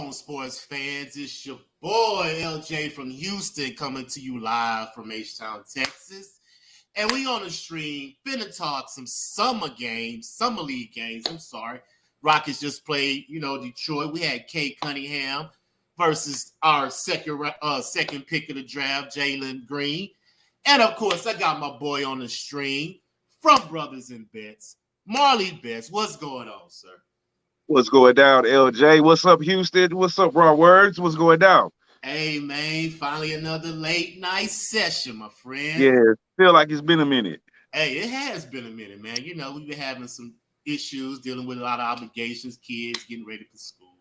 on, sports fans? It's your boy, LJ from Houston, coming to you live from H-Town, Texas. And we on the stream, finna talk some summer league games. Rockets just played, Detroit. We had Cade Cunningham versus our second pick of the draft, Jalen Green. And, of course, I got my boy on the stream from Brothasnbets, MarleyBets. What's going on, sir? What's going down, LJ? What's up, Houston? What's up, RaWordz? What's going down? Hey, man, finally another late night session, my friend. Yeah, feel like it's been a minute. Hey, it has been a minute, man. We've been having some issues, dealing with a lot of obligations, kids getting ready for school,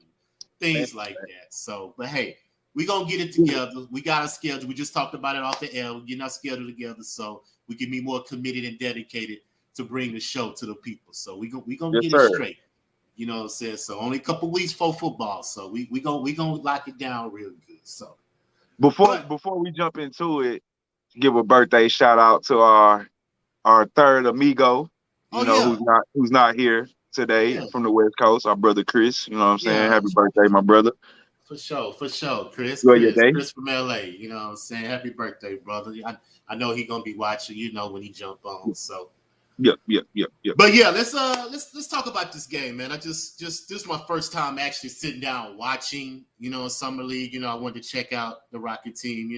things like that. So, but hey, we're going to get it together. We got a schedule. We just talked about it off the air. We're getting our schedule together so we can be more committed and dedicated to bring the show to the people. So we're going to get it straight. You know what I'm saying? So only a couple weeks for football. So we gonna lock it down real good. So before we jump into it, give a birthday shout out to our third amigo, who's not here today from the West Coast, our brother Chris. You know what I'm saying? Happy birthday, my brother. For sure, Chris. Chris from LA. You know what I'm saying? Happy birthday, brother. I know he's gonna be watching, when he jump on. So Yep. But yeah, let's talk about this game, man. This is my first time actually sitting down watching, summer league. I wanted to check out the Rocket team.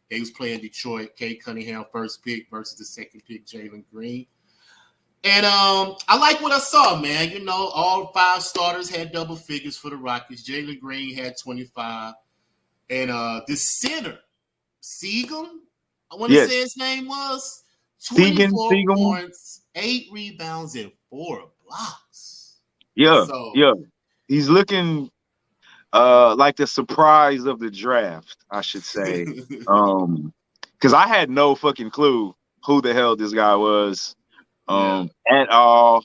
They was playing Detroit. Cade Cunningham first pick versus the second pick, Jalen Green. And I like what I saw, man. All five starters had double figures for the Rockets. Jalen Green had 25, and the center, Siegel, I want to say his name was. 24 points, 8 rebounds, and 4 blocks. Yeah. He's looking like the surprise of the draft, I should say. Because I had no fucking clue who the hell this guy was at all.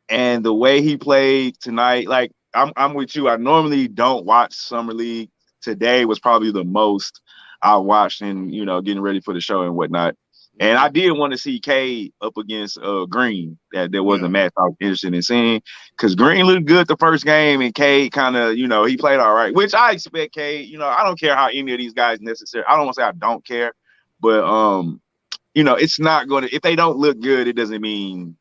And the way he played tonight, like I'm with you. I normally don't watch Summer League. Today was probably the most I watched in, getting ready for the show and whatnot. And I did want to see Cade up against Green. That there was a match I was interested in seeing because Green looked good the first game and Cade kind of, he played all right, which I expect Cade. I don't care how any of these guys necessarily. I don't want to say I don't care, but it's not going to. If they don't look good, it doesn't mean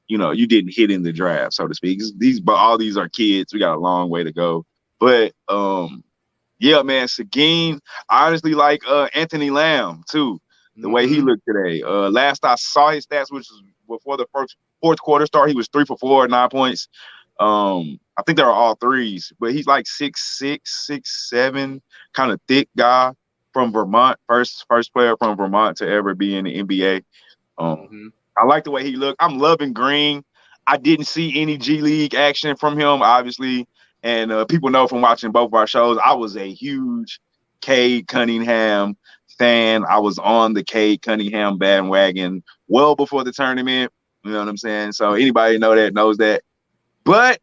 you didn't hit in the draft, so to speak. All these are kids. We got a long way to go, but yeah, man, Seguin. I honestly like Anthony Lamb too. The way he looked today. Last I saw his stats, which was before the fourth quarter start, he was 3 for 4, 9 points. I think they were all threes, but he's like 6'6", 6'7", kind of thick guy from Vermont. First player from Vermont to ever be in the NBA. I like the way he looked. I'm loving Green. I didn't see any G League action from him, obviously. And people know from watching both of our shows, I was a huge Cade Cunningham fan. I was on the Cade Cunningham bandwagon well before the tournament. You know what I'm saying? So anybody knows that. But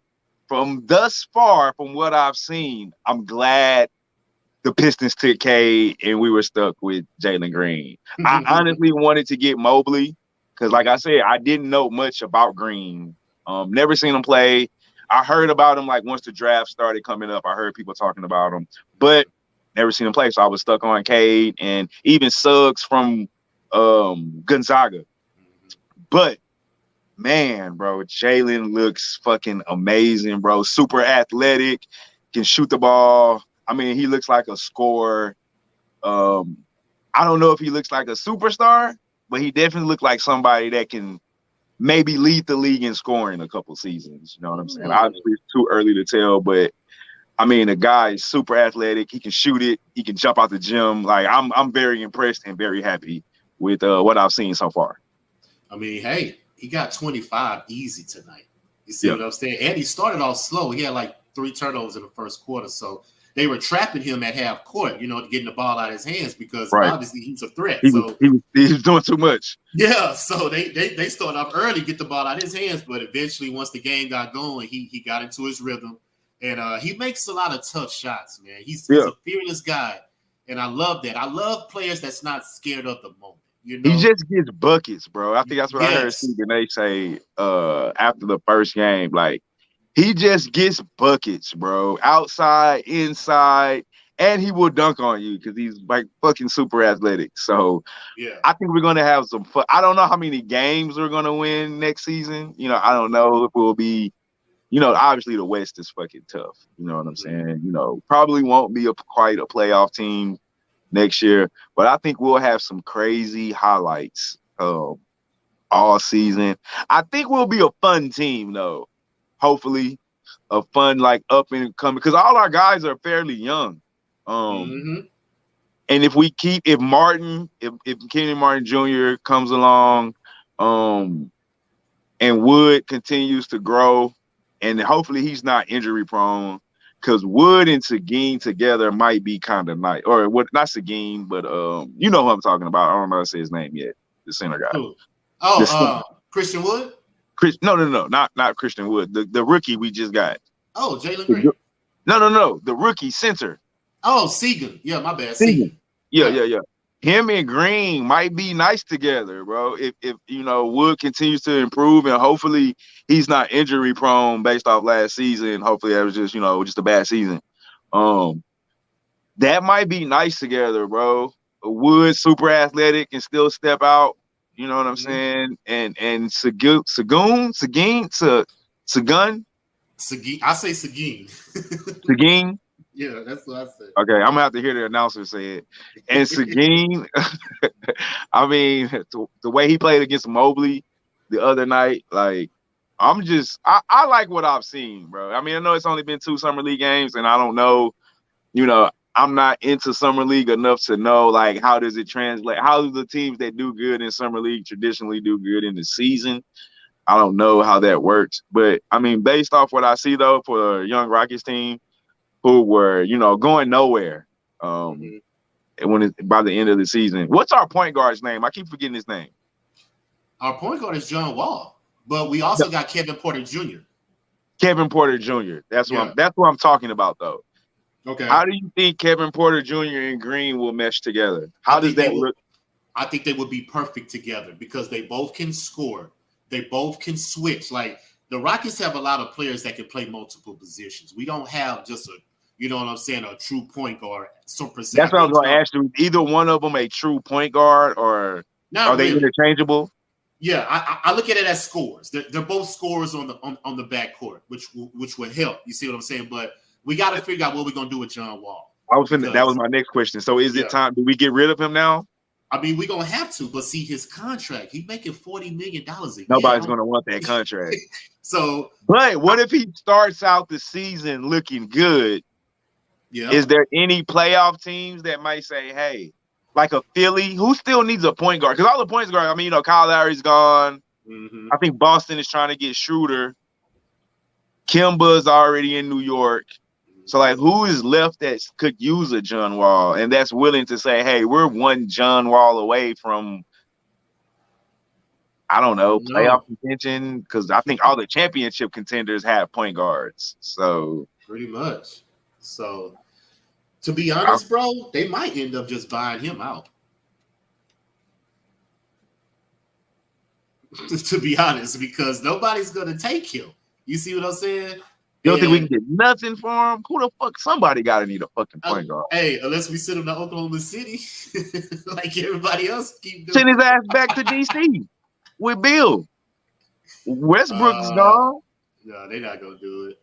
from thus far, from what I've seen, I'm glad the Pistons took Cade and we were stuck with Jalen Green. I honestly wanted to get Mobley because, like I said, I didn't know much about Green. Never seen him play. I heard about him like once the draft started coming up. I heard people talking about him, but never seen him play, so I was stuck on Cade and even Suggs from Gonzaga. But, man, bro, Jalen looks fucking amazing, bro. Super athletic, can shoot the ball. I mean, he looks like a scorer. I don't know if he looks like a superstar, but he definitely looked like somebody that can maybe lead the league in scoring a couple seasons. You know what I'm saying? Obviously, it's too early to tell, but I mean, the guy is super athletic. He can shoot it. He can jump out the gym. Like I'm very impressed and very happy with what I've seen so far. I mean, hey, he got 25 easy tonight. You see what I'm saying? And he started off slow. He had like 3 turnovers in the first quarter. So they were trapping him at half court, getting the ball out of his hands because obviously he was a threat. He was doing too much. Yeah, so they started off early, get the ball out of his hands, but eventually once the game got going, he got into his rhythm. And he makes a lot of tough shots, man. He's a fearless guy, and I love that. I love players that's not scared of the moment. He just gets buckets, bro. I think that's what I heard Stephen A say after the first game. Like He just gets buckets, bro. Outside, inside, and he will dunk on you because he's like fucking super athletic. So Yeah. I think we're gonna have some fun. I don't know how many games we're gonna win next season. I don't know if we'll be. Obviously the West is fucking tough. You know what I'm saying? Probably won't be quite a playoff team next year, but I think we'll have some crazy highlights all season. I think we'll be a fun team though. Hopefully, a fun like up and coming because all our guys are fairly young. And if Kenny Martin Jr. comes along, and Wood continues to grow, and hopefully he's not injury prone, because Wood and Seguin together might be kind of nice. Or what? Not Seguin, but you know who I'm talking about. I don't know how to say his name yet. The center guy. Who? Oh, Christian Wood. No, not Christian Wood. The rookie we just got. Oh, Jalen Green. No. The rookie center. Oh, Segan. Yeah, my bad. Segan. Yeah. Him and Green might be nice together, bro. If Wood continues to improve and hopefully he's not injury prone based off last season. Hopefully that was just a bad season. That might be nice together, bro. Wood super athletic and still step out. You know what I'm saying? And Seguin. I say Seguin. Seguin. Yeah, that's what I said. Okay, I'm gonna have to hear the announcer say it. And Seguin, I mean, the way he played against Mobley the other night, like, I like what I've seen, bro. I mean, I know it's only been 2 summer league games, and I don't know, I'm not into summer league enough to know like how does it translate? How do the teams that do good in summer league traditionally do good in the season? I don't know how that works, but I mean, based off what I see though for the young Rockets team, who were going nowhere, by the end of the season. What's our point guard's name? I keep forgetting his name. Our point guard is John Wall, but we also got Kevin Porter Jr. Kevin Porter Jr. That's what I'm talking about though. Okay. How do you think Kevin Porter Jr. and Green will mesh together? How does that look? I think they would be perfect together because they both can score. They both can switch. Like the Rockets have a lot of players that can play multiple positions. We don't have just a true point guard. That's what I was going to ask you. Either one of them a true point guard, or are they interchangeable? Yeah, I look at it as scores. They're both scorers on the backcourt, which would help. You see what I'm saying? But we got to figure out what we're going to do with John Wall. That was my next question. So is it time? Do we get rid of him now? I mean, we're going to have to. But see, his contract, he's making $40 million a year. Nobody's going to want that contract. But what if he starts out the season looking good? Yeah. Is there any playoff teams that might say, hey, like a Philly, who still needs a point guard? Because all the point guards, I mean, Kyle Lowry's gone. I think Boston is trying to get Schroeder. Kemba's already in New York. So, like, who is left that could use a John Wall and that's willing to say, hey, we're one John Wall away from, I don't know, playoff contention? Because I think all the championship contenders have point guards. So pretty much. So, to be honest, bro, they might end up just buying him out. To be honest, because nobody's going to take him. You see what I'm saying? You don't think we can get nothing for him? Who the fuck? Somebody got to need a fucking point guard. Hey, unless we send him to Oklahoma City, like everybody else keep doing. Send his ass back to D.C. with Bill. Westbrook's gone. No, they're not going to do it.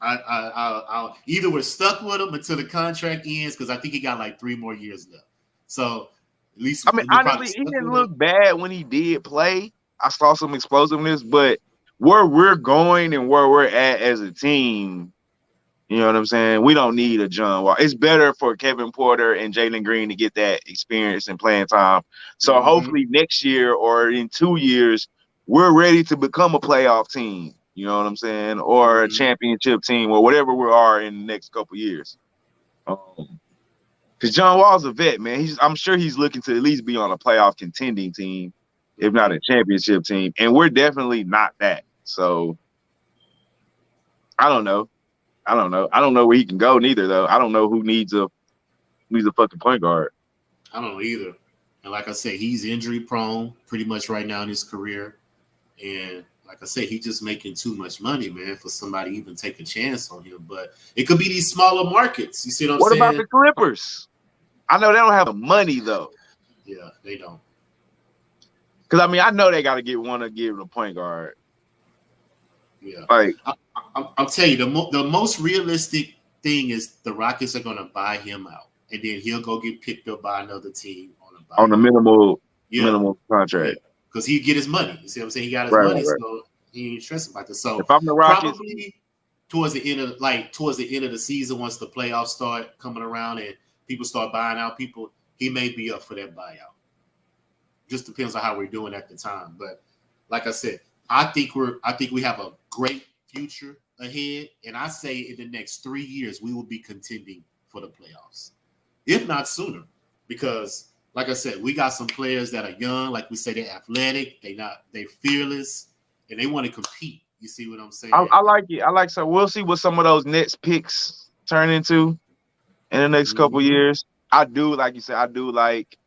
I'll either we're stuck with him until the contract ends because I think he got like 3 more years left. So at least I mean, honestly, he didn't look bad when he did play. I saw some explosiveness, but where we're going and where we're at as a team, you know what I'm saying? We don't need a John Wall. It's better for Kevin Porter and Jalen Green to get that experience and playing time. So hopefully next year or in 2 years, we're ready to become a playoff team. You know what I'm saying? Or a championship team or whatever we are in the next couple years. Because John Wall's a vet, man. I'm sure he's looking to at least be on a playoff contending team, if not a championship team. And we're definitely not that. So I don't know. I don't know where he can go neither, though. I don't know who needs a fucking point guard. I don't know either. And like I said, he's injury prone pretty much right now in his career. And like I said, he's just making too much money, man, for somebody to even take a chance on him. But it could be these smaller markets. You see what I'm saying? What about the Clippers? I know they don't have the money though. Yeah, they don't. Because I know they got to give a point guard. Yeah, like I'll tell you, the most realistic thing is the Rockets are going to buy him out, and then he'll go get picked up by another team on the minimal contract. Because he get his money. You see what I'm saying? He got his money, so he ain't stressing about this. So if I'm the Rockets, probably towards the end of the season, once the playoffs start coming around and people start buying out people, he may be up for that buyout. Just depends on how we're doing at the time. But like I said, I think we have a great future ahead, and I say in the next 3 years we will be contending for the playoffs, if not sooner, because. Like I said, we got some players that are young. Like we say, they're athletic. They're fearless, and they want to compete. You see what I'm saying? I like it. So we'll see what some of those Nets picks turn into in the next couple of years. I do, like you said, I do like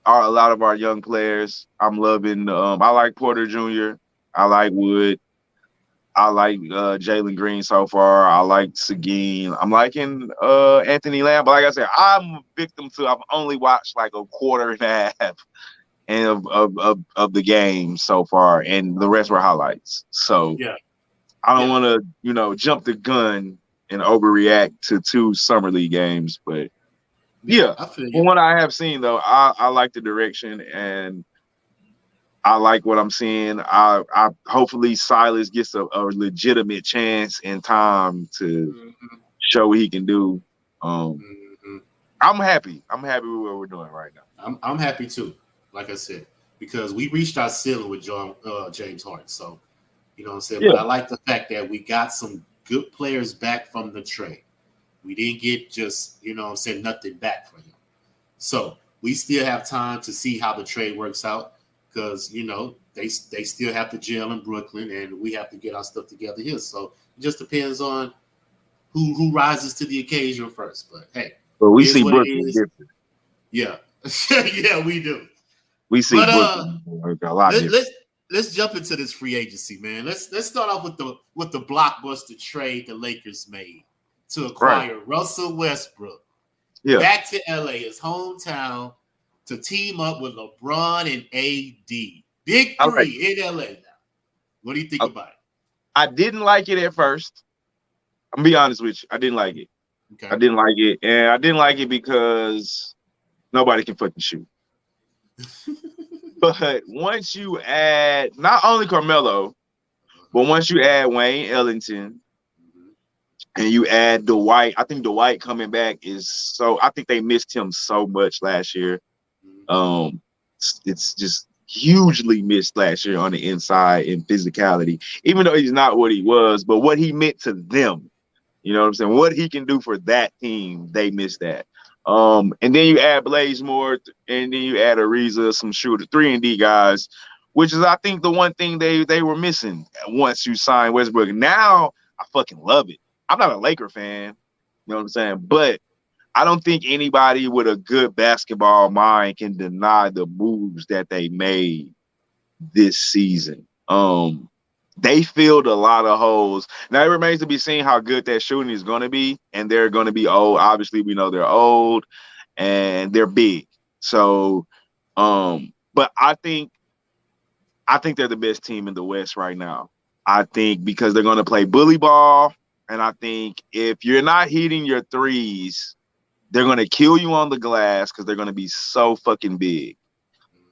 a lot of our young players. I'm loving. I like Porter Jr. I like Wood. I like Jalen Green so far. I like Seguin. I'm liking Anthony Lamb. But like I said, I'm a victim to. I've only watched like a quarter and a half of the game so far, and the rest were highlights. So I don't want to, jump the gun and overreact to 2 summer league games. But from what I have seen though, I like the direction and. I like what I'm seeing. I hopefully Silas gets a legitimate chance in time to show what he can do. I'm happy. I'm happy with what we're doing right now. I'm happy too. Like I said, because we reached our ceiling with James Harden. So you know what I'm saying. Yeah. But I like the fact that we got some good players back from the trade. We didn't get just nothing back from him. So we still have time to see how the trade works out. Because they still have to gel in Brooklyn, and we have to get our stuff together here. So it just depends on who rises to the occasion first. But hey, we see Brooklyn different. Yeah, yeah, we do. We see Brooklyn a lot different. Let's jump into this free agency, man. Let's start off with the blockbuster trade the Lakers made to acquire Russell Westbrook back to LA, his hometown. To team up with LeBron and AD. Big 3 in LA now. What do you think about it? I didn't like it at first. I'm going to be honest with you. I didn't like it. Okay. I didn't like it. And I didn't like it because nobody can fucking shoot. But once you add not only Carmelo, but once you add Wayne Ellington and you add Dwight, I think Dwight coming back I think they missed him so much last year. It's just hugely missed last year on the inside in physicality, even though he's not what he was, but what he meant to them, you know what I'm saying? What he can do for that team, they missed that. And then you add Blazemore, and then you add Ariza, some shooter, 3-and-D guys, which is, I think, the one thing they were missing once you sign Westbrook. Now, I fucking love it. I'm not a Laker fan, you know what I'm saying? But I don't think anybody with a good basketball mind can deny the moves that they made this season. They filled a lot of holes. Now, it remains to be seen how good that shooting is going to be, and they're going to be old. Obviously, we know they're old, and they're big. So, but I think they're the best team in the West right now. I think because they're going to play bully ball, and I think if you're not hitting your threes, they're going to kill you on the glass because they're going to be so fucking big.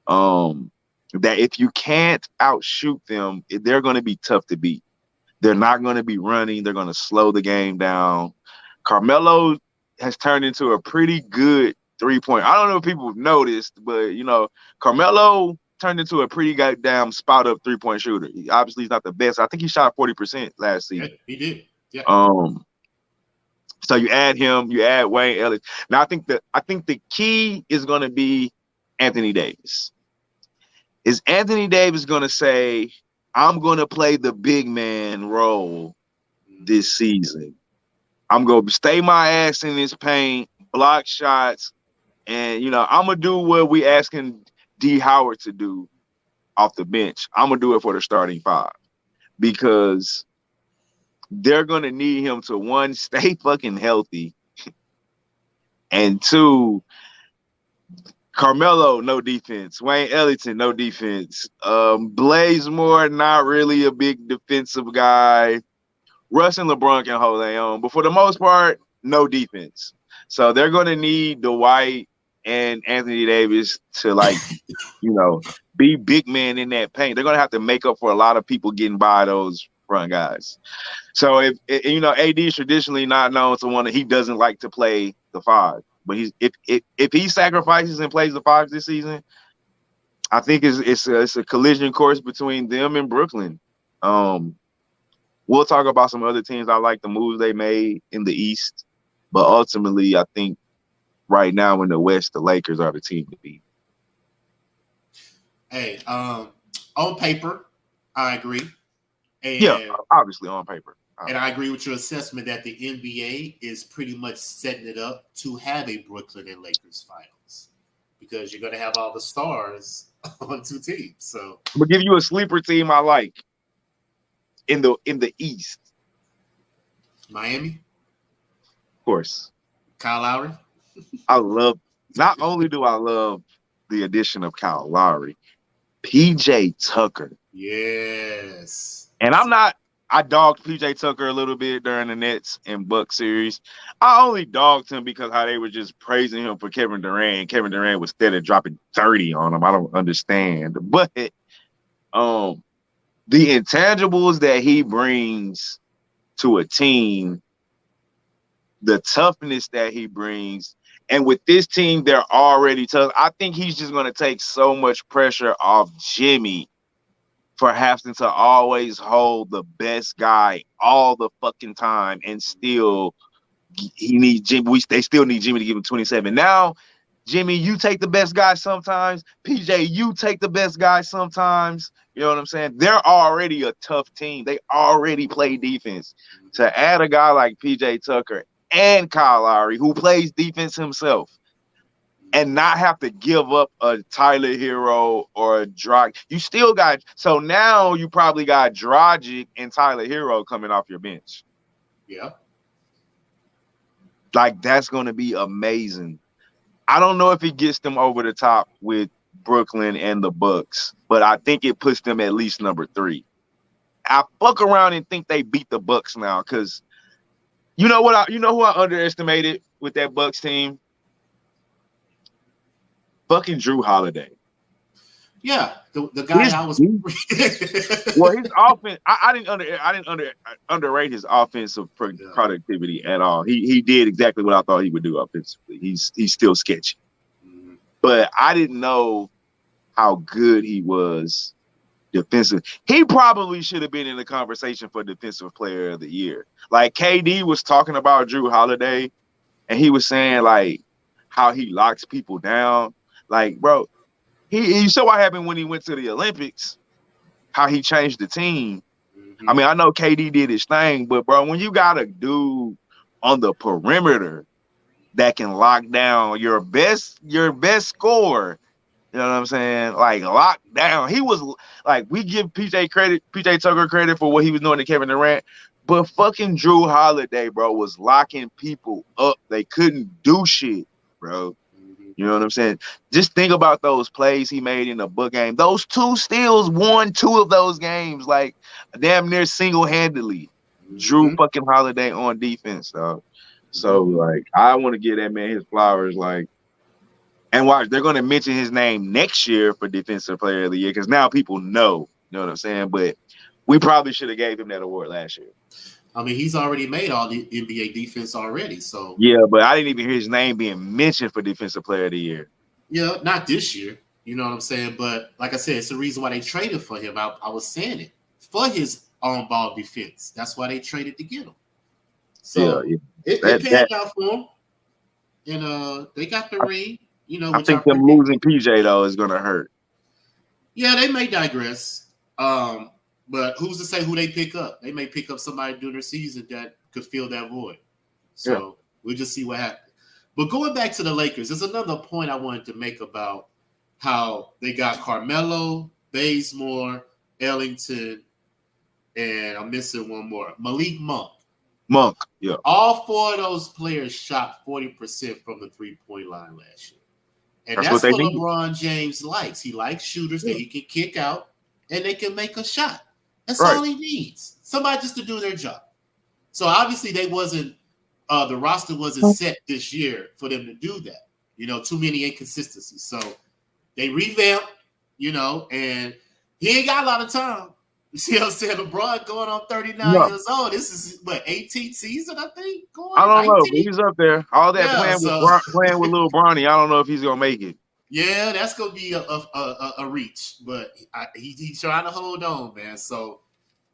That if you can't outshoot them, they're going to be tough to beat. They're not going to be running. They're going to slow the game down. Carmelo has turned into a pretty good three-point. I don't know if people have noticed, but, Carmelo turned into a pretty goddamn spot-up three-point shooter. Obviously, he's not the best. I think he shot 40% last season. Yeah, he did. Yeah. So you add him, you add Wayne Ellis. Now I think the key is going to be Anthony Davis. Is Anthony Davis going to say, I'm going to play the big man role this season? I'm going to stay my ass in this paint, block shots, and, I'm going to do what we asking D. Howard to do off the bench. I'm going to do it for the starting 5. because they're gonna need him to, one, stay fucking healthy, and two, Carmelo, no defense. Wayne Ellington, no defense. Blazemore, not really a big defensive guy. Russ and LeBron can hold their own, but for the most part, no defense. So they're going to need Dwight and Anthony Davis to, like, be big men in that paint. They're going to have to make up for a lot of people getting by those front guys. So if AD is traditionally not known to one that he doesn't like to play the five. But if he sacrifices and plays the fives this season, I think it's a collision course between them and Brooklyn. We'll talk about some other teams. I like the moves they made in the East, but ultimately, I think right now in the West, the Lakers are the team to beat. Hey, on paper, I agree. And yeah, obviously on paper. And I agree with your assessment that the NBA is pretty much setting it up to have a Brooklyn and Lakers finals because you're going to have all the stars on two teams. So, I'm gonna give you a sleeper team I like in the East. Miami, of course. Kyle Lowry. Not only do I love the addition of Kyle Lowry, PJ Tucker. Yes. And I dogged PJ Tucker a little bit during the Nets and Bucks series. I only dogged him because how they were just praising him for Kevin Durant. Kevin Durant was steady dropping 30 on him. I don't understand. But the intangibles that he brings to a team, the toughness that he brings, and with this team, they're already tough. I think he's just going to take so much pressure off Jimmy for having to always hold the best guy all the fucking time, and still he needs Jimmy. They still need Jimmy to give him 27. Now, Jimmy, you take the best guy sometimes. PJ, you take the best guy sometimes. You know what I'm saying? They're already a tough team. They already play defense. To add a guy like PJ Tucker and Kyle Lowry, who plays defense himself, and not have to give up a Tyler Hero or a Dragic. You still got – so now you probably got Dragic and Tyler Hero coming off your bench. Yeah. Like, that's going to be amazing. I don't know if it gets them over the top with Brooklyn and the Bucks, but I think it puts them at least number 3. I fuck around and think they beat the Bucks now because you know what? You know who I underestimated with that Bucks team? Fucking Drew Holiday. Yeah, the guy I was. Well, his offense. I didn't underrate his offensive productivity at all. He did exactly what I thought he would do offensively. He's still sketchy, but I didn't know how good he was defensive. He probably should have been in the conversation for Defensive Player of the Year. Like KD was talking about Drew Holiday, and he was saying like how he locks people down. Like, bro, you saw what happened when he went to the Olympics, how he changed the team. I mean, I know KD did his thing, but, bro, when you got a dude on the perimeter that can lock down your best scorer, you know what I'm saying? Like, lock down. He was, like, we give PJ Tucker credit for what he was doing to Kevin Durant, but fucking Drew Holiday, bro, was locking people up. They couldn't do shit, bro. You know what I'm saying? Just think about those plays he made in the book game. Those 2 steals won 2 of those games, like damn near single-handedly. Drew fucking Holiday on defense, dog. So, like, I want to give that man his flowers, like, and watch, they're going to mention his name next year for Defensive Player of the Year because now people know, you know what I'm saying? But we probably should have gave him that award last year. I mean, he's already made all the NBA defense already. So yeah, but I didn't even hear his name being mentioned for Defensive Player of the Year. Yeah, not this year. You know what I'm saying? But like I said, it's the reason why they traded for him. I was saying it for his on-ball defense. That's why they traded to get him. So it paid out for him, and they got the ring. You know, I think them losing PJ though is gonna hurt. Yeah, they may digress. But who's to say who they pick up? They may pick up somebody during their season that could fill that void. So we'll just see what happens. But going back to the Lakers, there's another point I wanted to make about how they got Carmelo, Bazemore, Ellington, and I'm missing one more. Malik Monk. Monk, yeah. All 4 of those players shot 40% from the 3-point line last year. And that's what what they need. LeBron James likes. He likes shooters that he can kick out and they can make a shot. That's Right. all he needs. Somebody just to do their job. So obviously they wasn't the roster wasn't set this year for them to do that. You know, too many inconsistencies. So they revamped, you know, and he ain't got a lot of time. You see what I'm saying? LeBron going on 39 years old. This is what 18th season, I think. I don't know, but he's up there. All that playing with little Bronny. I don't know if he's gonna make it. Yeah, that's gonna be a reach, but he's trying to hold on, man. So,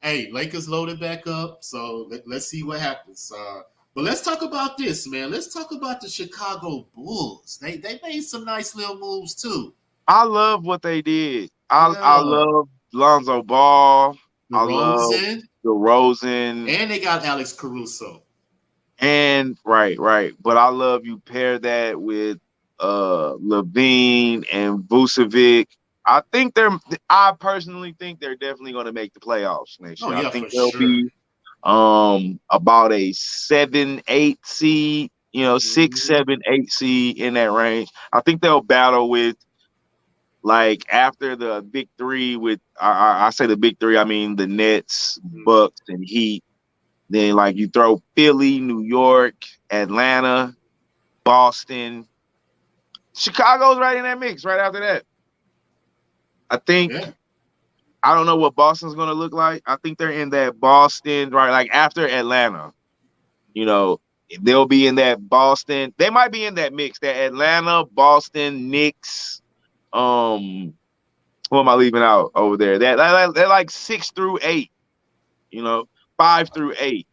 hey, Lakers loaded back up. So let's see what happens. But let's talk about this, man. Let's talk about the Chicago Bulls. They made some nice little moves too. I love what they did. I love Lonzo Ball. I love DeRozan. And they got Alex Caruso. And right. But I love you pair that with Levine and Vucevic. I personally think they're definitely going to make the playoffs next year. Yeah, I think they'll be about a 7-8 seed, 6, 7, 8 seed in that range. I think they'll battle with, like, after the big three with I say the big three, I mean the Nets, Bucks, and Heat. Then, like, you throw Philly, New York, Atlanta, Boston. Chicago's right in that mix right after that. I think I don't know what Boston's going to look like. I think they're in that Boston, right, like after Atlanta. They'll be in that Boston. They might be in that mix, that Atlanta, Boston, Knicks. Who am I leaving out over there? They're like 6 through 8, 5 through 8.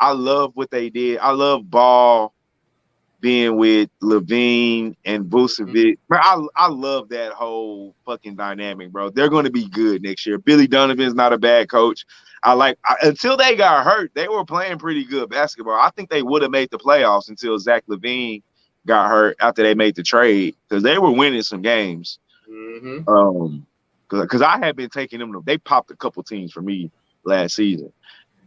I love what they did. I love Ball being with Levine and Vucevic. Bro, I love that whole fucking dynamic, bro. They're going to be good next year. Billy Donovan's not a bad coach. Until they got hurt, they were playing pretty good basketball. I think they would have made the playoffs until Zach LaVine got hurt after they made the trade, because they were winning some games. Because I had been taking them. They popped a couple teams for me last season,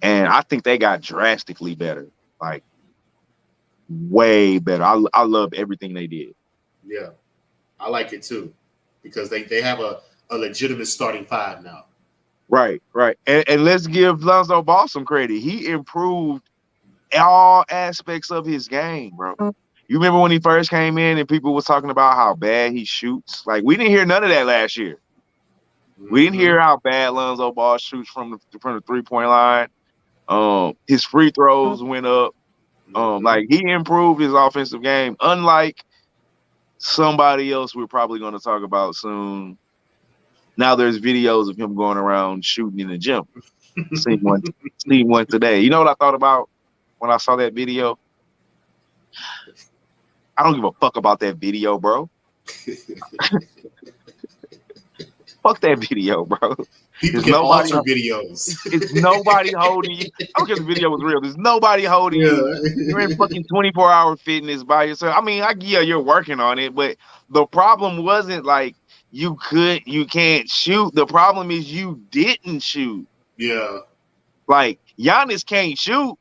and I think they got drastically better, like way better. I love everything they did. Yeah, I like it too, because they have a legitimate starting 5 now. Right. And let's give Lonzo Ball some credit. He improved all aspects of his game, bro. You remember when he first came in and people was talking about how bad he shoots? Like, we didn't hear none of that last year. We didn't hear how bad Lonzo Ball shoots from the 3-point line. His free throws went up. Like, he improved his offensive game, unlike somebody else we're probably going to talk about soon. Now there's videos of him going around shooting in the gym. Seen one today. You know what I thought about when I saw that video? I don't give a fuck about that video, bro. Fuck that video, bro. People can alter videos. It's nobody holding you. I don't care if the video was real. There's nobody holding you. You're in fucking 24-hour fitness by yourself. I mean, you're working on it, but the problem wasn't like you can't shoot. The problem is you didn't shoot. Yeah. Like, Giannis can't shoot.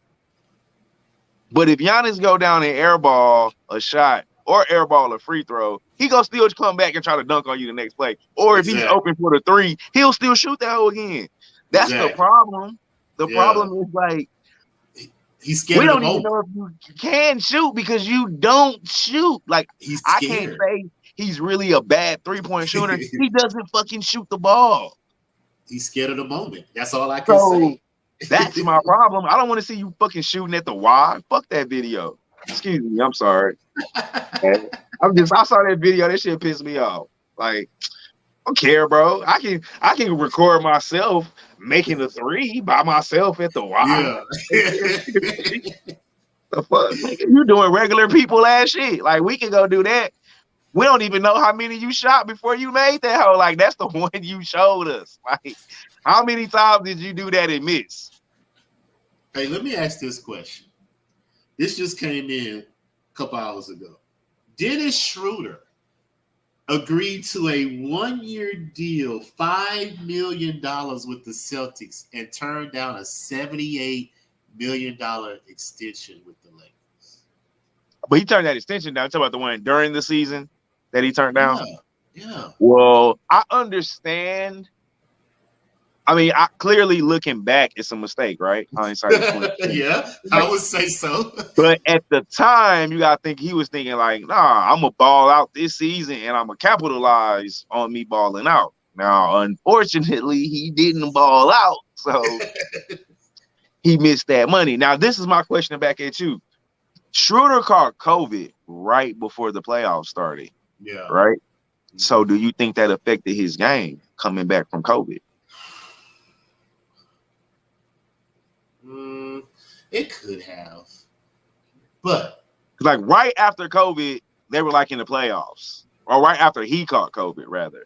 But if Giannis go down and airball a shot or airball a free throw, he gonna still come back and try to dunk on you the next play. Or if he's open for the 3, he'll still shoot that hole again. That's the problem. The problem is, like, he's scared. We don't even know if you can shoot because you don't shoot. Like, I can't say he's really a bad 3-point shooter. He doesn't fucking shoot the ball. He's scared of the moment. That's all I can say. That's my problem. I don't want to see you fucking shooting at the Y. Fuck that video. Excuse me. I'm sorry. I saw that video. That shit pissed me off. Like, I don't care, bro. I can record myself making a 3 by myself at the Y. Yeah. The fuck? You doing regular people ass shit. Like, we can go do that. We don't even know how many you shot before you made that hoe. Like, that's the one you showed us. Like, how many times did you do that and miss? Hey, let me ask this question. This just came in a couple hours ago. Dennis Schroeder agreed to a 1-year deal, $5 million with the Celtics, and turned down a $78 million extension with the Lakers. But he turned that extension down. Talk about the one during the season that he turned down. Yeah. Well, I understand. I mean, clearly looking back, it's a mistake, right? Yeah, I would say so. But at the time, you gotta think he was thinking like, nah, I'm gonna ball out this season and I'm gonna capitalize on me balling out. Now, unfortunately, he didn't ball out, so he missed that money. Now, this is my question back at you. Schroeder caught COVID right before the playoffs started. Yeah. Right? So do you think that affected his game coming back from COVID? It could have. But like right after COVID, they were like in the playoffs. Or right after he caught COVID, rather.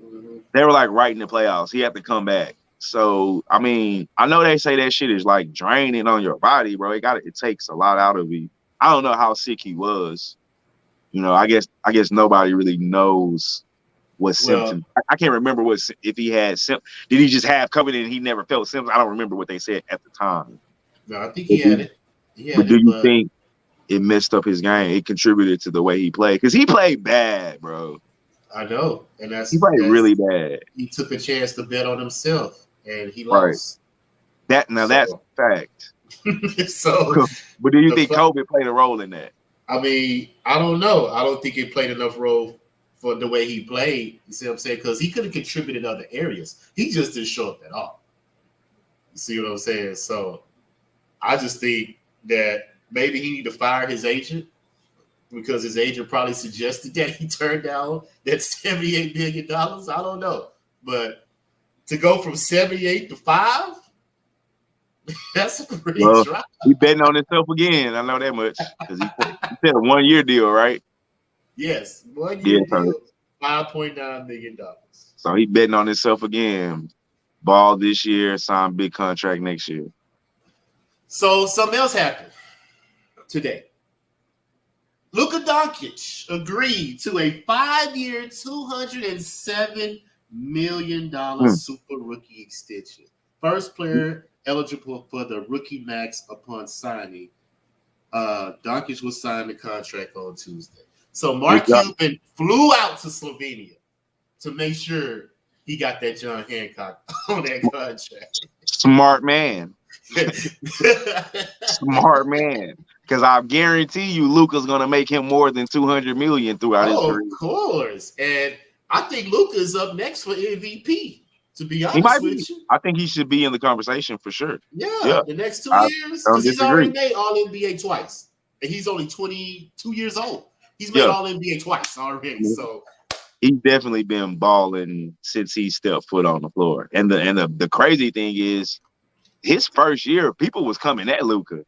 Mm-hmm. They were like right in the playoffs. He had to come back. So, I mean, I know they say that shit is like draining on your body, bro. It takes a lot out of you. I don't know how sick he was. You know, I guess nobody really knows what symptoms. I can't remember if he had symptoms. Did he just have COVID and he never felt symptoms? I don't remember what they said at the time. No, I think he had it. But do you think it messed up his game? It contributed to the way he played? Because he played bad, bro. I know. And he played really bad. He took a chance to bet on himself and he lost. Right. That's fact. So but do you think COVID played a role in that? I mean, I don't know. I don't think it played enough role for the way he played. You see what I'm saying? Because he could have contributed in other areas. He just didn't show up at all. You see what I'm saying? So I just think that maybe he need to fire his agent because his agent probably suggested that he turned down that $78 million. I don't know. But to go from 78 to 5, that's a pretty drop. He betting on himself again. I know that much. Because he said a 1-year deal, right? Yes. 1-year deal, $5.9 million. So he betting on himself again. Ball this year, sign big contract next year. So something else happened today. Luka Doncic agreed to a 5-year, $207 million super rookie extension. First player eligible for the rookie max upon signing. Doncic was signed the contract on Tuesday. So Mark Cuban flew out to Slovenia to make sure he got that John Hancock on that contract. Smart man. Smart man. Because I guarantee you Luka's going to make him more than $200 million throughout his career. Of course. And I think Luka is up next for MVP. To be honest with you, I think he should be in the conversation for sure. Yeah. The next 2 years, because he's already made All NBA twice, and he's only 22 years old. He's made All NBA twice already. So he's definitely been balling since he stepped foot on the floor. And the crazy thing is, his first year, people was coming at Luka,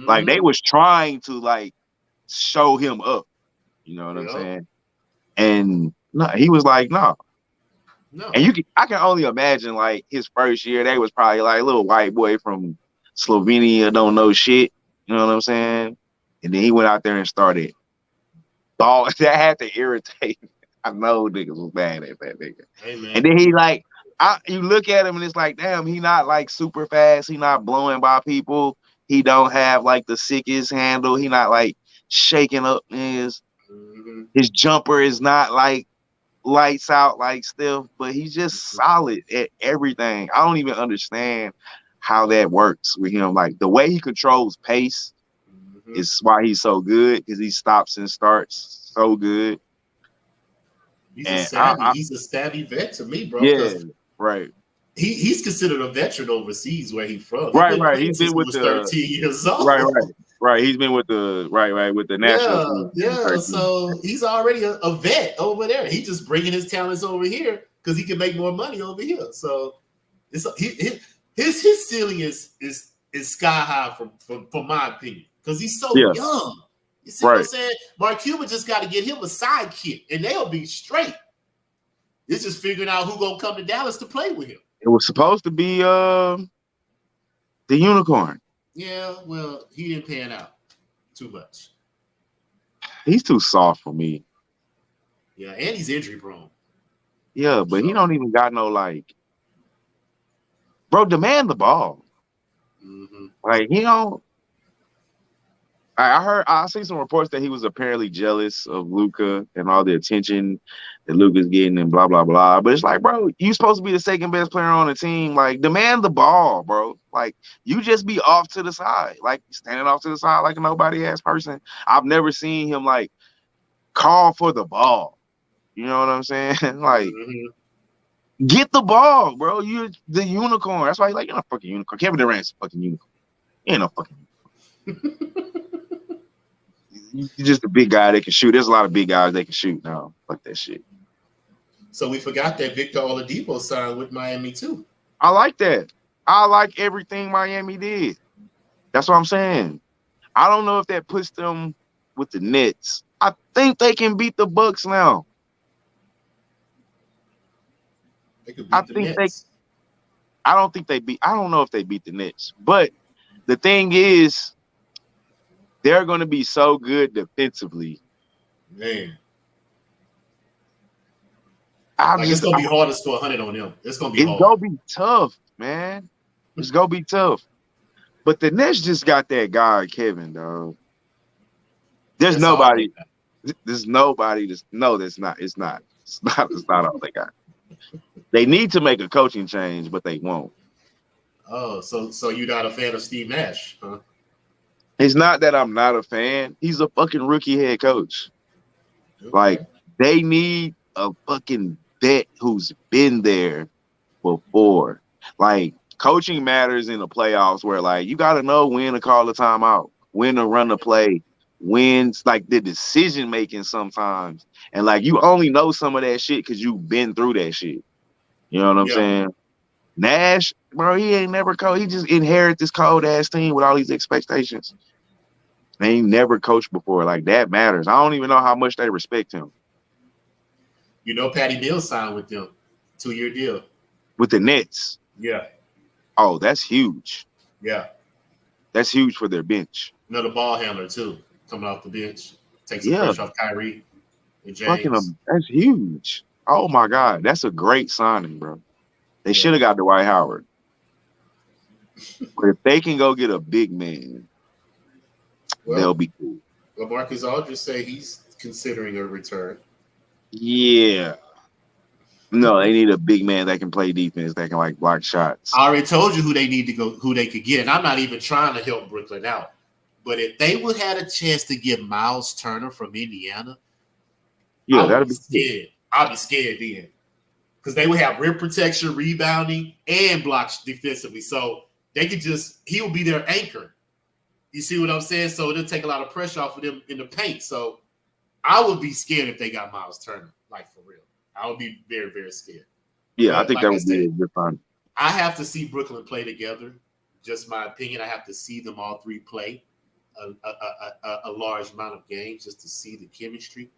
like they was trying to like show him up. You know what I'm saying? And no, he was like, no. No. And I can only imagine like his first year, they was probably like a little white boy from Slovenia, don't know shit. You know what I'm saying? And then he went out there and started ball. That had to irritate me. I know niggas was bad at that nigga. Hey, man. And then he like, you look at him and it's like, damn, he not like super fast. He not blowing by people. He don't have like the sickest handle. He not like shaking up niggas. His jumper is not like lights out like Steph, but he's just solid at everything. I don't even understand how that works with him. Like the way he controls pace is why he's so good, because he stops and starts so good. He's a savvy vet to me, bro. Yeah, right. He's considered a veteran overseas where he's from. Right. He's been with the 13 years old. Right. He's been with the national team. Yeah. So he's already a vet over there. He's just bringing his talents over here because he can make more money over here. So his ceiling is sky high from my opinion, because he's so young. You see what I'm saying? Mark Cuban just got to get him a sidekick, and they'll be straight. It's just figuring out who's gonna come to Dallas to play with him. It was supposed to be the unicorn. Yeah, well, he didn't pan out too much. He's too soft for me. Yeah, and he's injury prone. Yeah, but he don't even got no like, bro. Demand the ball. Mm-hmm. Like he don't. I seen some reports that he was apparently jealous of Luka and all the attention that Luka's getting and blah blah blah. But it's like, bro, you supposed to be the second best player on the team. Like, demand the ball, bro. Like, you just be off to the side, like standing off to the side like a nobody ass person. I've never seen him like call for the ball. You know what I'm saying? Like, get the ball, bro. You're the unicorn. That's why he's like, you're not a fucking unicorn. Kevin Durant's a fucking unicorn. You ain't no fucking unicorn. You're just a big guy that can shoot. There's a lot of big guys that can shoot now. Fuck that shit. So we forgot that Victor Oladipo signed with Miami too. I like that. I like everything Miami did. That's what I'm saying. I don't know if that puts them with the Nets. I think they can beat the Bucks now. They could beat the Nets. I don't know if they beat the Nets. But the thing is, they're going to be so good defensively. Man. It's going to be hard to score 100 on them. It's going to be hard. It's going to be tough, man. It's going to be tough. But the Nets just got that guy, Kevin, dog. There's nobody. There's nobody. No, that's not. It's not. It's not all they got. They need to make a coaching change, but they won't. Oh, so you're not a fan of Steve Nash, huh? It's not that I'm not a fan. He's a fucking rookie head coach. Okay. Like, they need a fucking vet who's been there before. Like, coaching matters in the playoffs where, like, you got to know when to call the timeout, when to run the play, when's, like, the decision-making sometimes. And, like, you only know some of that shit because you've been through that shit. You know what I'm saying? Nash, bro, he ain't never coached. He just inherited this cold-ass team with all these expectations. They ain't never coached before. Like, that matters. I don't even know how much they respect him. You know, Patty Mills signed with them. 2-year deal. With the Nets? Yeah. Oh, that's huge. Yeah. That's huge for their bench. Another ball handler, too, coming off the bench. Takes the pressure off Kyrie and James. That's huge. Oh, my God. That's a great signing, bro. They should have got Dwight Howard. But if they can go get a big man, they'll be cool. Well, Marcus Aldridge say he's considering a return. Yeah. No, they need a big man that can play defense, that can like block shots. I already told you who they need to go, who they could get, and I'm not even trying to help Brooklyn out. But if they would have a chance to get Miles Turner from Indiana, that'd be scared. I'd be scared then. Because they would have rim protection, rebounding, and blocks defensively. So they could he will be their anchor. You see what I'm saying? So it'll take a lot of pressure off of them in the paint. So I would be scared if they got Miles Turner, like for real. I would be very, very scared. Yeah, but I think that would be a good fun. I have to see Brooklyn play together. Just my opinion. I have to see them all three play a large amount of games just to see the chemistry.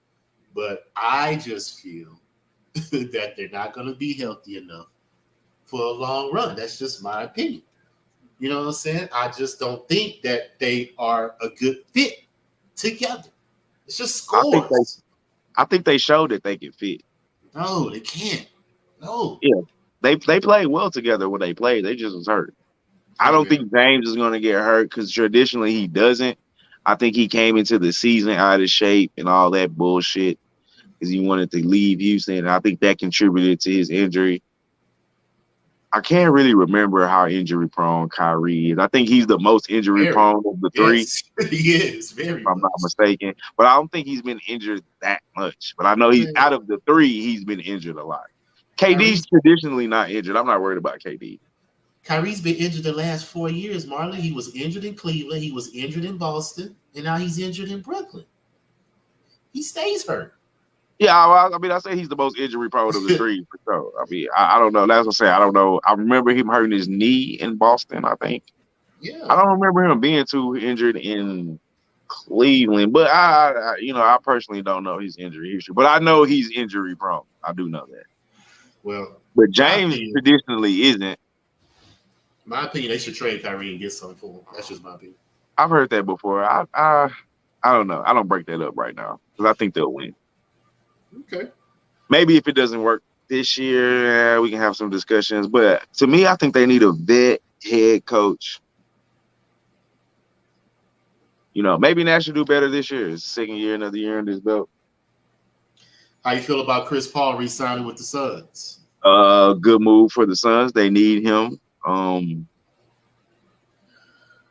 But I just feel that they're not going to be healthy enough for a long run. That's just my opinion. You know what I'm saying? I just don't think that they are a good fit together. It's just scores. I think they showed that they can fit. No, they can't. No. Yeah, they played well together when they played. They just was hurt. I don't think James is going to get hurt because traditionally he doesn't. I think he came into the season out of shape and all that bullshit because he wanted to leave Houston. And I think that contributed to his injury. I can't really remember how injury-prone Kyrie is. I think he's the most injury-prone of the three. Yes, he is. Very if I'm not mistaken. But I don't think he's been injured that much. But I know he's out of the three, he's been injured a lot. KD's traditionally not injured. I'm not worried about KD. Kyrie's been injured the last 4 years, Marley. He was injured in Cleveland. He was injured in Boston. And now he's injured in Brooklyn. He stays hurt. Yeah, well, I mean, I say he's the most injury-prone of the three for sure. I mean, I don't know. That's what I say. I don't know. I remember him hurting his knee in Boston, I think. Yeah. I don't remember him being too injured in Cleveland, but I personally don't know his injury history. But I know he's injury-prone. I do know that. Well, but James traditionally isn't. My opinion, they should trade Kyrie and get something for him. That's just my opinion. I've heard that before. I don't know. I don't break that up right now because I think they'll win. Okay. Maybe if it doesn't work this year, we can have some discussions. But to me, I think they need a vet head coach. You know, maybe Nash should do better this year. It's second year, another year in this belt. How you feel about Chris Paul re-signing with the Suns? Good move for the Suns. They need him.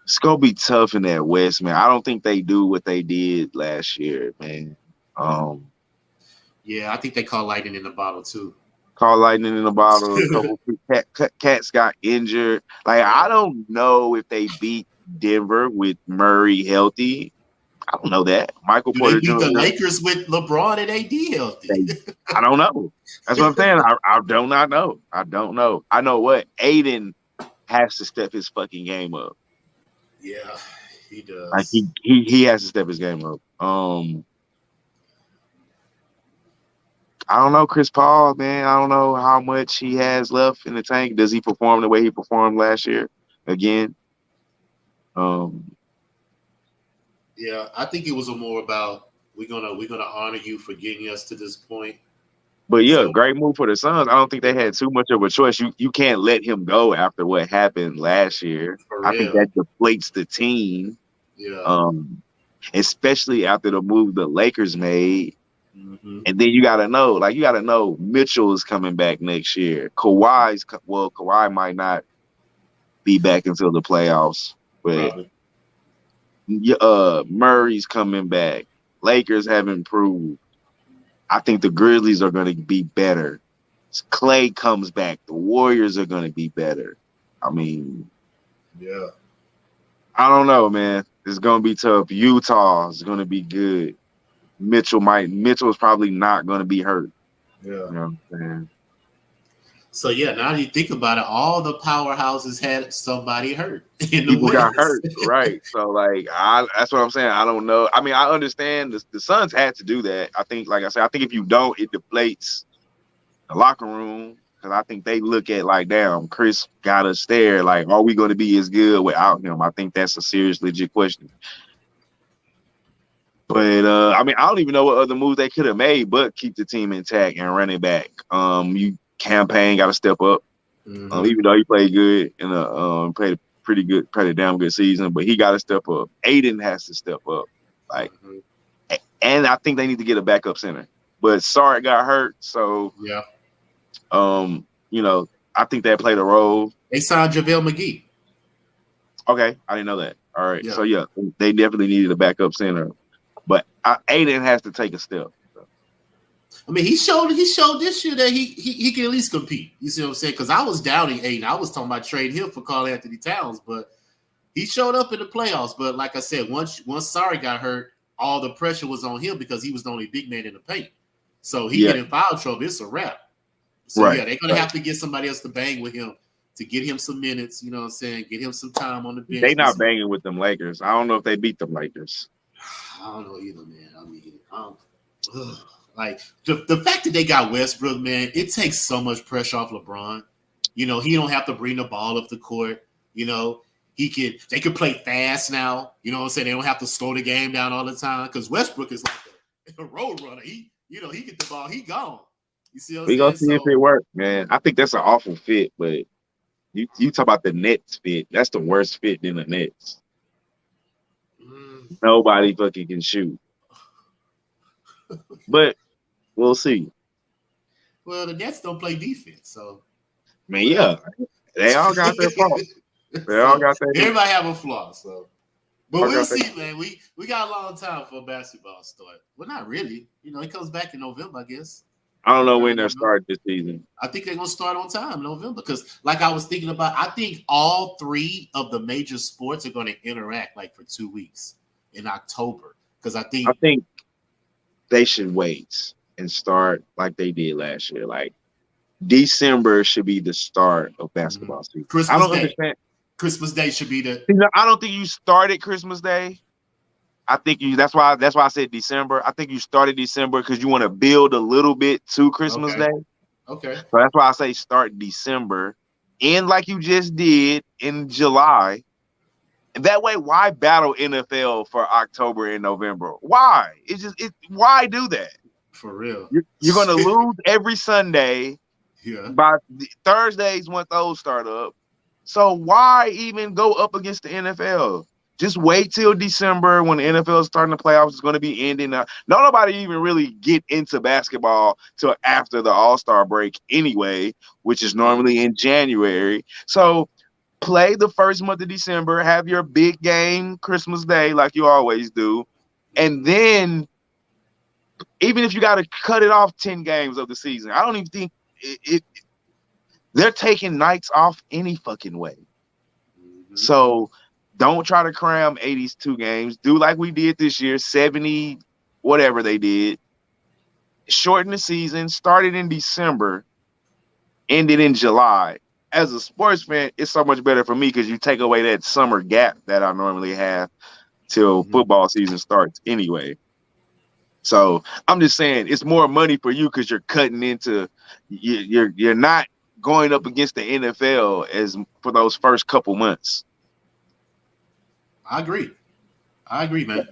It's gonna be tough in that West, man. I don't think they do what they did last year, man. Yeah, I think they call lightning in the bottle too. Call lightning in the bottle. A couple cats got injured. Like, I don't know if they beat Denver with Murray healthy. I don't know that. Michael Do Porter they beat Jr. the Lakers with LeBron and AD healthy? I don't know. That's what I'm saying. I do not know. I don't know. I know what Aiden has to step his fucking game up. Yeah, he does. Like he has to step his game up. I don't know, Chris Paul, man. I don't know how much he has left in the tank. Does he perform the way he performed last year again? Yeah, I think it was more about we're gonna honor you for getting us to this point. But yeah, great move for the Suns. I don't think they had too much of a choice. You can't let him go after what happened last year. I think that deflates the team. Yeah. Especially after the move the Lakers made. Mm-hmm. And then you gotta know Mitchell is coming back next year. Kawhi might not be back until the playoffs, but Murray's coming back. Lakers have improved. I think the Grizzlies are going to be better. Clay comes back. The Warriors are going to be better. I mean, yeah. I don't know, man. It's going to be tough. Utah is going to be good. Mitchell's probably not going to be hurt. Yeah. You know what I'm saying? So, yeah, now that you think about it, all the powerhouses had somebody hurt. People got hurt, right? So, like, that's what I'm saying. I don't know. I mean, I understand the Suns had to do that. I think, like I said, I think if you don't, it deflates the locker room. Because I think they look at, like, damn, Chris got us there. Like, are we going to be as good without him? I think that's a serious, legit question. But, I mean, I don't even know what other moves they could have made but keep the team intact and run it back. Campaign got to step up, even though he played good and played a pretty damn good season. But he got to step up. Aiden has to step up, and I think they need to get a backup center. But Sark got hurt, so yeah. I think that played a role. They signed JaVale McGee. Okay, I didn't know that. All right, yeah. So yeah, they definitely needed a backup center, but Aiden has to take a step. I mean, he showed this year that he can at least compete. You see what I'm saying? Because I was doubting Aiden. I was talking about trading him for Karl Anthony Towns, but he showed up in the playoffs. But like I said, once Sarri got hurt, all the pressure was on him because he was the only big man in the paint. So he get in foul trouble. It's a wrap. So yeah, they're gonna have to get somebody else to bang with him to get him some minutes. You know what I'm saying? Get him some time on the bench. They not banging with them Lakers. I don't know if they beat them Lakers. I don't know either, man. I mean, like the fact that they got Westbrook, man, it takes so much pressure off LeBron. You know, he don't have to bring the ball up the court. You know, they could play fast now. You know what I'm saying? They don't have to slow the game down all the time because Westbrook is like a road runner. He get the ball, he gone. You see what I'm saying? We gonna see if it works, man. I think that's an awful fit, but you talk about the Nets fit. That's the worst fit than the Nets. Nobody fucking can shoot. But we'll see. Well, the Nets don't play defense, so. I mean, yeah, they all got their faults. Everybody have a flaw, so. But we'll see, man. We got a long time for basketball start. Well, not really. You know, it comes back in November, I guess. I don't know when they're starting this season. I think they're gonna start on time, November, because like I was thinking about, I think all three of the major sports are gonna interact like for 2 weeks in October. Because I think they should wait and start like they did last year. Like December should be the start of basketball season. Christmas I don't Day. understand. Christmas Day should be the. I don't think you started Christmas Day. I think that's why I said December. I think you started December because you want to build a little bit to Christmas Day. Okay. So that's why I say start December, and like you just did in July. And that way, why battle NFL for October and November? Why? Why do that? For real. You're going to lose every Sunday. Yeah. By Thursdays when those start up. So why even go up against the NFL? Just wait till December when the NFL is starting the playoffs. It's going to be ending. Nobody even really get into basketball till after the All-Star break anyway, which is normally in January. So play the first month of December, have your big game Christmas Day like you always do, and then even if you got to cut it off 10 games of the season, I don't even think they're taking nights off any fucking way. Mm-hmm. So don't try to cram 82 games. Do like we did this year, 70, whatever they did. Shorten the season, started in December, ended in July. As a sports fan, it's so much better for me because you take away that summer gap that I normally have till football season starts anyway. So I'm just saying it's more money for you because you're cutting into you're not going up against the NFL as for those first couple months. I agree, man.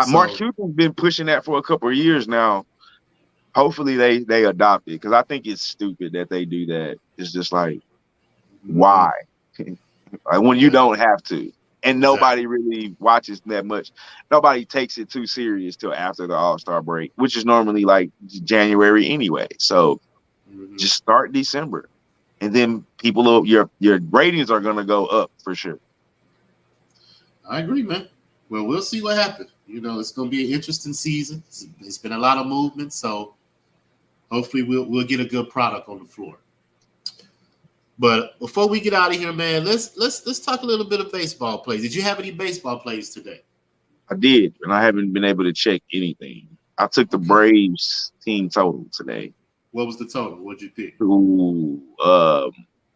Mark Cuban's been pushing that for a couple of years now. Hopefully they adopt it because I think it's stupid that they do that. It's just like, why? Like when you don't have to. And nobody really watches that much. Nobody takes it too serious till after the All-Star break, which is normally like January anyway. So just start December. And then your ratings are going to go up for sure. I agree, man. Well, we'll see what happens. It's going to be an interesting season. It's been a lot of movement, so hopefully we'll get a good product on the floor. But before we get out of here, man, let's talk a little bit of baseball plays. Did you have any baseball plays today? I did, and I haven't been able to check anything. I took the Braves team total today. What was the total? What'd you pick? It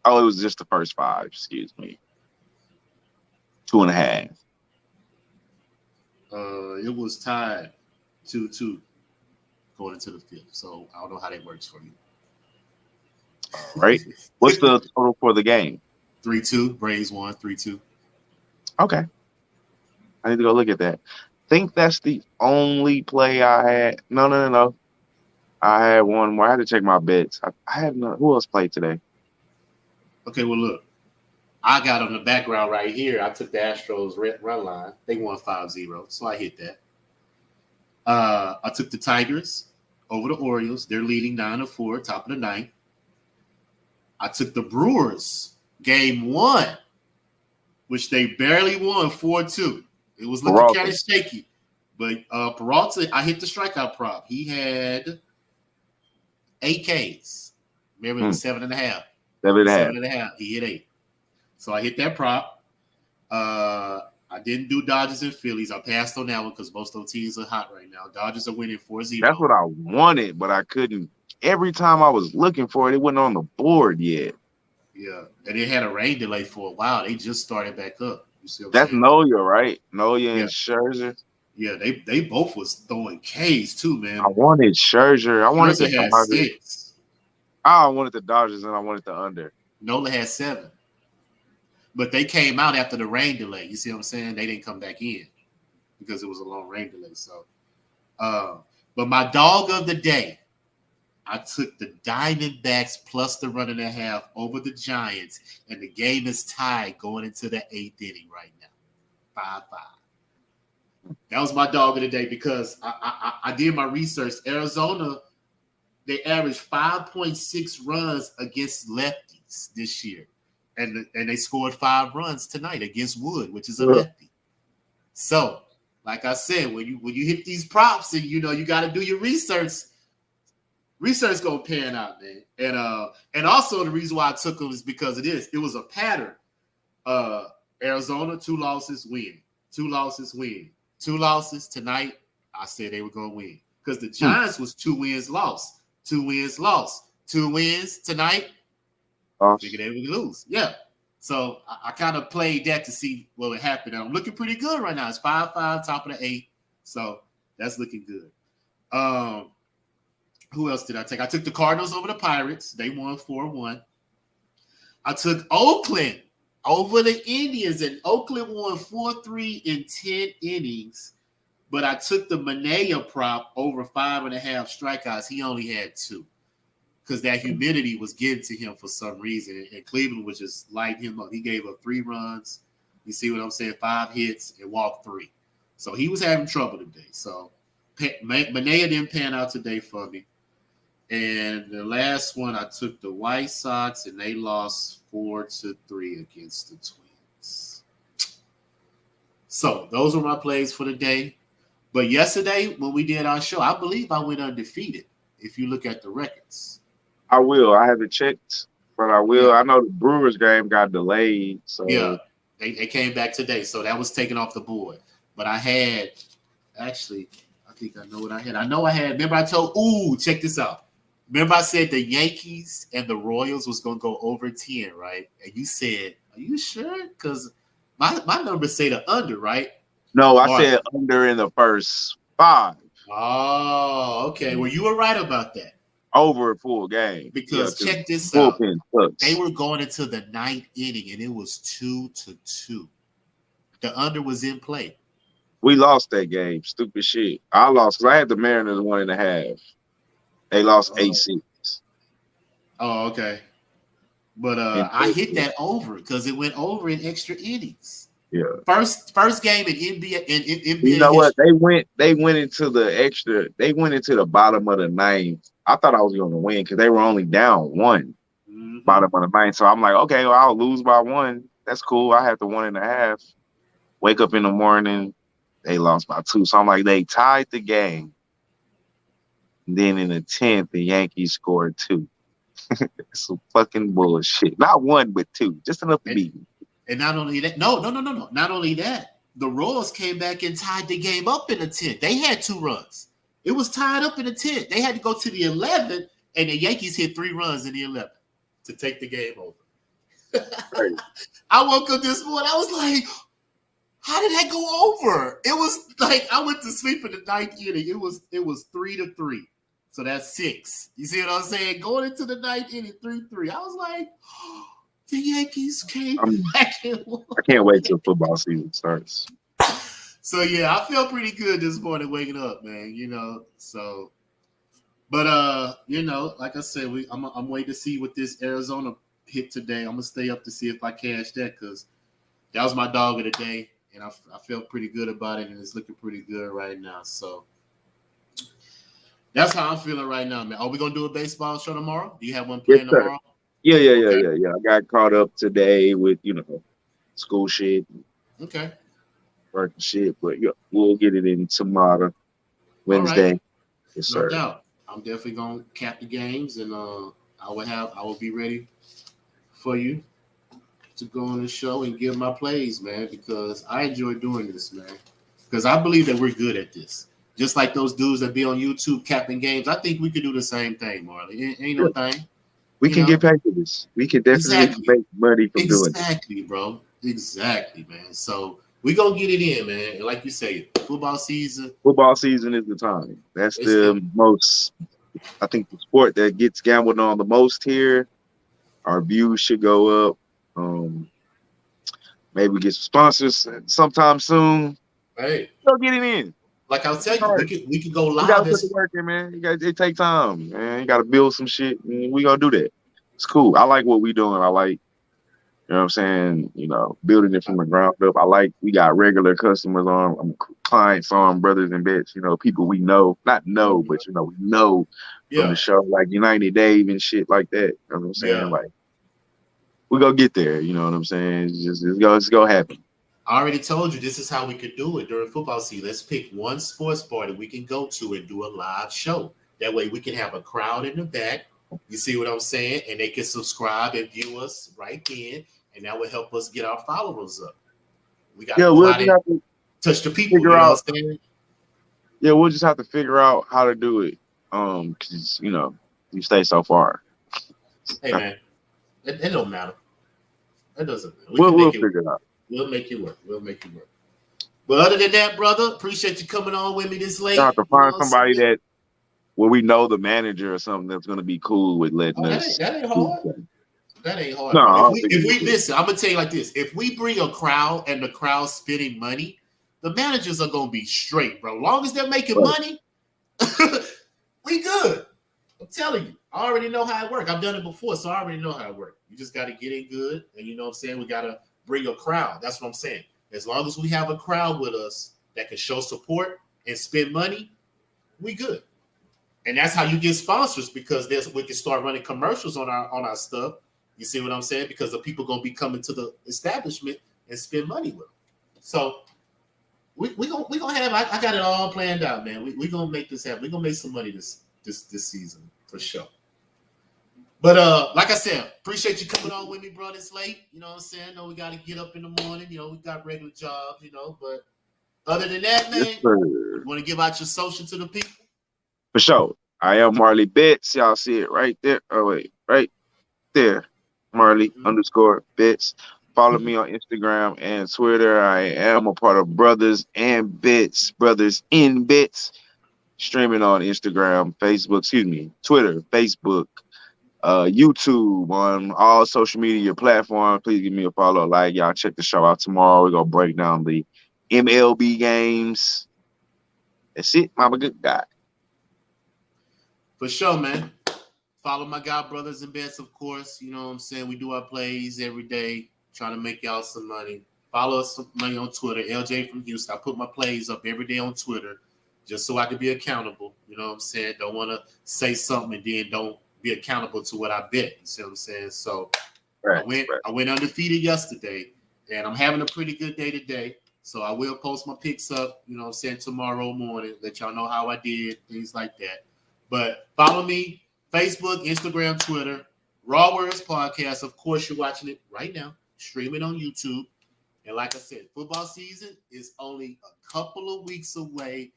was just the first 5. Excuse me. 2.5. It was tied 2-2 going into the 5th. So I don't know how that works for you. All right. What's the total for the game? 3-2. Braves won 3-2. Okay. I need to go look at that. Think that's the only play I had. No. I had one more. I had to check my bets. I have no. Who else played today? Okay, well, look. I got on the background right here. I took the Astros run line. They won 5-0, so I hit that. I took the Tigers over the Orioles. They're leading 9-4, top of the 9th. I took the Brewers game 1, which they barely won 4-2. It was looking kind of shaky. But Peralta, I hit the strikeout prop. He had 8 Ks. Remember, it was 7.5. 7.5. He hit 8. So I hit that prop. I didn't do Dodgers and Phillies. I passed on that one because most of those teams are hot right now. Dodgers are winning 4-0. That's what I wanted, but I couldn't. Every time I was looking for it, it wasn't on the board yet. Yeah, and it had a rain delay for a while. They just started back up. You see what That's I'm saying? Noya, right? Noya and Scherzer. Yeah, they both was throwing Ks too, man. I wanted Scherzer. I wanted the had Dodgers. 6. I wanted the Dodgers and I wanted the under. Nola had 7. But they came out after the rain delay. You see what I'm saying? They didn't come back in because it was a long rain delay. So, but my dog of the day, I took the Diamondbacks plus the 1.5 over the Giants, and the game is tied going into the 8th inning right now, 5-5. That was my dog of the day because I did my research. Arizona, they averaged 5.6 runs against lefties this year. And they scored 5 runs tonight against Wood, which is a lefty. So, like I said, when you hit these props and you got to do your research, research gonna pan out, man. And also the reason why I took them is because it was a pattern. Arizona 2 losses win, 2 losses win, 2 losses tonight. I said they were gonna win because the Giants was 2 wins lost, 2 wins lost, 2 wins tonight. Figured they would lose. Yeah. So I kind of played that to see what would happen. I'm looking pretty good right now. It's 5-5, top of the 8. So that's looking good. Who else did I take? I took the Cardinals over the Pirates. They won 4-1. I took Oakland over the Indians, and Oakland won 4-3 in 10 innings. But I took the Manaea prop over 5.5 strikeouts. He only had 2 because that humidity was getting to him for some reason. And Cleveland was just lighting him up. He gave up 3 runs. You see what I'm saying? 5 hits and walked 3. So he was having trouble today. So Manaea didn't pan out today for me. And the last one, I took the White Sox, and they lost 4-3 against the Twins. So those were my plays for the day. But yesterday, when we did our show, I believe I went undefeated, if you look at the records. I will. I haven't checked, but I will. Yeah. I know the Brewers game got delayed. So yeah, they came back today, so that was taken off the board. But I had, actually, I think I know what I had. Remember I told, check this out. Remember I said the Yankees and the Royals was going to go over 10, right? And you said, are you sure? Because my numbers say the under, right? No, I said under in the first 5. Oh, okay. Well, you were right about that. Over a full game. Because check this out. They were going into the 9th inning, and it was 2-2. The under was in play. We lost that game. Stupid shit. I lost because I had the Mariners 1.5. They lost 8-6. Oh, okay. But I hit that over because it went over in extra innings. Yeah. First game in NBA. In you know what? They went into the extra. They went into the bottom of the 9th. I thought I was going to win because they were only down 1. Bottom of the 9th. So I'm like, okay, well, I'll lose by 1. That's cool. I had the 1.5. Wake up in the morning, they lost by 2. So I'm like, they tied the game. And then in the 10th, the Yankees scored 2. Some fucking bullshit. Not 1, but 2. Just enough to beat me. And not only that, no. Not only that, the Royals came back and tied the game up in the 10th. They had 2 runs. It was tied up in the 10th. They had to go to the 11th, and the Yankees hit 3 runs in the 11th to take the game over. Right. I woke up this morning. I was like, how did that go over? It was like I went to sleep in the 9th inning. It was 3-3. So that's 6. You see what I'm saying? Going into the 9th inning, 3-3. I was like, the Yankees came back and won. I can't wait till football season starts. So yeah, I feel pretty good this morning waking up, man. So, but like I said, I'm waiting to see what this Arizona hit today. I'm gonna stay up to see if I cash that because that was my dog of the day, and I felt pretty good about it, and it's looking pretty good right now. So that's how I'm feeling right now, man. Are we gonna do a baseball show tomorrow? Do you have one planned tomorrow? Yeah. I got caught up today with school shit. Okay. Work and shit, but we'll get it in tomorrow, Wednesday. Right. Yes, sir. No doubt. I'm definitely gonna cap the games, and I will be ready for you to go on the show and give my plays, man, because I enjoy doing this, man. Because I believe that we're good at this. Just like those dudes that be on YouTube capping games, I think we could do the same thing, Marley. Ain't no thing. We can get paid for this. We can definitely make money from doing it. Exactly, bro. Exactly, man. So we gonna get it in, man. And like you say, football season. Football season is the time. That's most. I think the sport that gets gambled on the most here. Our views should go up. Maybe we get some sponsors sometime soon. Hey, go get it in. Like I was telling you, we can go live. You gotta put the work in, man. It take time, man. You gotta build some shit. And we gonna do that. It's cool. I like what we doing. I like, you know what I'm saying, building it from the ground up. I like we got regular customers on, clients on, Brothasnbets, people we know, not know, but we know from the show, like United Dave and shit like that. You know what I'm saying? Like, we gonna get there. You know what I'm saying? It's gonna happen. I already told you this is how we could do it during football season. Let's pick one sports bar that we can go to and do a live show. That way we can have a crowd in the back. You see what I'm saying? And they can subscribe and view us right then. And that will help us get our followers up. We got to touch the people. We'll just have to figure out how to do it. Because, you stay so far. Hey, man. It don't matter. It doesn't matter. We'll figure it out. We'll make it work. But other than that, brother, appreciate you coming on with me this late. I have to find somebody that we know the manager or something that's going to be cool with letting us. That ain't hard. That ain't hard. No, if we listen, I'm gonna tell you like this: if we bring a crowd and the crowd spending money, the managers are gonna be straight, bro. Long as they're making money, we good. I'm telling you, I already know how it works. I've done it before, so I already know how it works. You just got to get in good, and you know what I'm saying? We got to bring a crowd. That's what I'm saying. As long as we have a crowd with us that can show support and spend money, we good. And that's how you get sponsors, because we can start running commercials on our stuff. You see what I'm saying? Because the people going to be coming to the establishment and spend money with them. So we gonna have, I got it all planned out, man. We gonna make this happen. We gonna make some money this season for sure. But like I said, appreciate you coming on with me, bro. It's late, you know what I'm saying? I know we got to get up in the morning, you know, we got regular jobs, you know. But other than that, man, you want to give out your social to the people? For sure. I am MarleyBets. Y'all see it right there. Oh wait, right there, Marley_bets. Follow me on Instagram and Twitter. I am a part of Brothasnbets, streaming on Instagram, Facebook, Twitter, Facebook, YouTube, on all social media platforms. Please give me a follow, like. Y'all check the show out tomorrow. We're going to break down the MLB games. That's it. I'm a good guy. For sure, man. Follow my guy, Brothasnbets, of course. You know what I'm saying? We do our plays every day, trying to make y'all some money. Follow us some money on Twitter, LjfromHouston. I put my plays up every day on Twitter just so I can be accountable. You know what I'm saying? Don't want to say something and then don't be accountable to what I bet. You see what I'm saying? So I went undefeated yesterday, and I'm having a pretty good day today. So I will post my picks up, you know what I'm saying, tomorrow morning. Let y'all know how I did, things like that. But follow me, Facebook, Instagram, Twitter, RaWordz Podcast. Of course, you're watching it right now. Stream it on YouTube. And like I said, football season is only a couple of weeks away,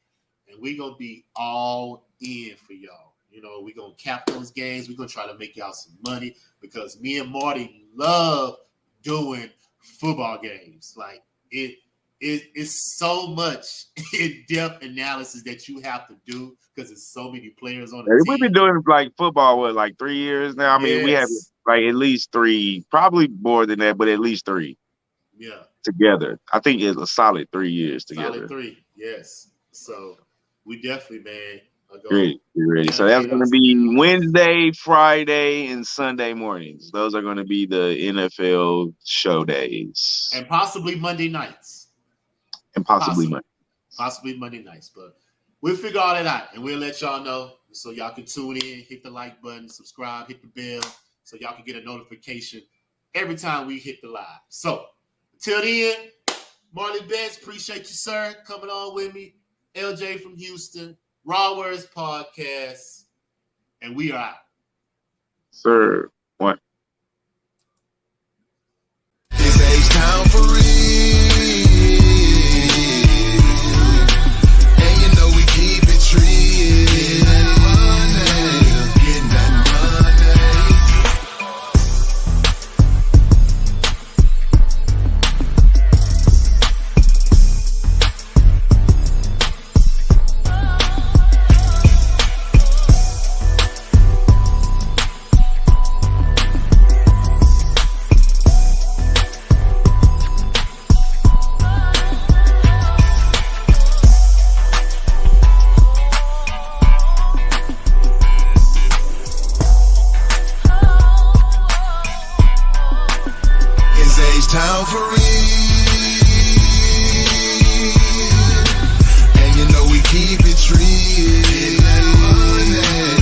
and we're going to be all in for y'all. You know, we're going to cap those games. We're going to try to make y'all some money, because me and Marty love doing football games. Like, it's so much in-depth analysis that you have to do, because there's so many players on the team. We've been doing like football, like 3 years now? I mean, we have like at least 3, probably more than that, but at least 3. Yeah. Together. I think it's a solid 3 years together. Solid 3, yes. So we definitely, man, are ready. So that's going to be Wednesday, Friday, and Sunday mornings. Those are going to be the NFL show days. And possibly Monday nights. Possibly Monday nights. But we'll figure all that out, and we'll let y'all know, so y'all can tune in, hit the like button, subscribe, hit the bell, so y'all can get a notification every time we hit the live. So until then, MarleyBets, appreciate you, sir, coming on with me. LJ from Houston, RaWordz Podcast, and we are out. Sir, what? It's H-Town for real.